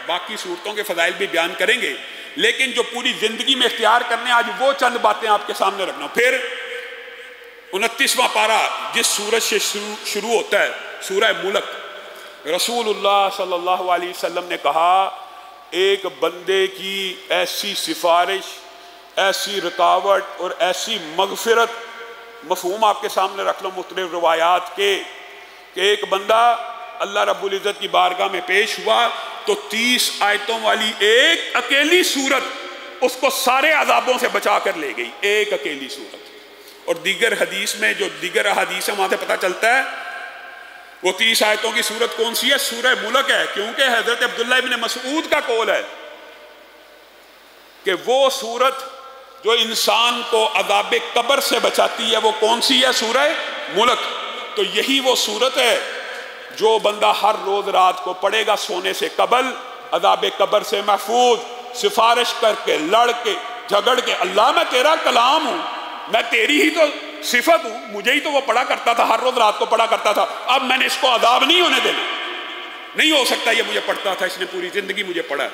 باقی صورتوں کے فضائل بھی بیان کریں گے، لیکن جو پوری زندگی میں اختیار کرنے آج وہ چند باتیں آپ کے سامنے رکھنا۔ پھر 29واں پارہ جس سورج سے شروع ہوتا ہے، سورہ ملک، رسول اللہ صلی اللہ علیہ وسلم نے کہا ایک بندے کی ایسی سفارش، ایسی رکاوٹ اور ایسی مغفرت، مفہوم آپ کے سامنے رکھ لو مختلف روایات کے، کہ ایک بندہ اللہ رب العزت کی بارگاہ میں پیش ہوا تو 30 آیتوں والی ایک اکیلی سورت اس کو سارے عذابوں سے بچا کر لے گئی، ایک اکیلی سورت۔ اور دیگر حدیث میں جو دیگر احادیث ہے وہاں سے پتہ چلتا ہے وہ 30 آیتوں کی سورت کون سی ہے؟ سورہ ملک ہے، کیونکہ حضرت عبداللہ ابن مسعود کا قول ہے کہ وہ سورت جو انسان کو عذاب قبر سے بچاتی ہے وہ کون سی ہے؟ سورہ ملک۔ تو یہی وہ سورت ہے جو بندہ ہر روز رات کو پڑھے گا سونے سے قبل، عذاب قبر سے محفوظ، سفارش کر کے، لڑ کے، جھگڑ کے، اللہ میں تیرا کلام ہوں، میں تیری ہی تو صفت ہوں، مجھے ہی تو وہ پڑھا کرتا تھا، ہر روز رات کو پڑھا کرتا تھا، اب میں نے اس کو عذاب نہیں ہونے دینا، نہیں ہو سکتا یہ مجھے پڑھتا تھا، اس نے پوری زندگی مجھے پڑھا۔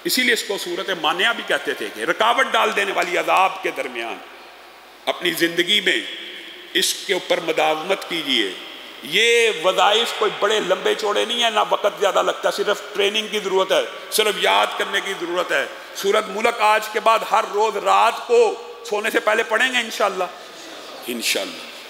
اسی لیے اس کو سورت مانعہ بھی کہتے تھے کہ رکاوٹ ڈال دینے والی عذاب کے درمیان اپنی زندگی میں اس کے اوپر مداومت کیجئے۔ یہ وظائف کوئی بڑے لمبے چوڑے نہیں ہیں، نہ وقت زیادہ لگتا، صرف ٹریننگ کی ضرورت ہے، صرف یاد کرنے کی ضرورت ہے۔ سورت ملک آج کے بعد ہر روز رات کو سونے سے پہلے پڑھیں گے انشاءاللہ۔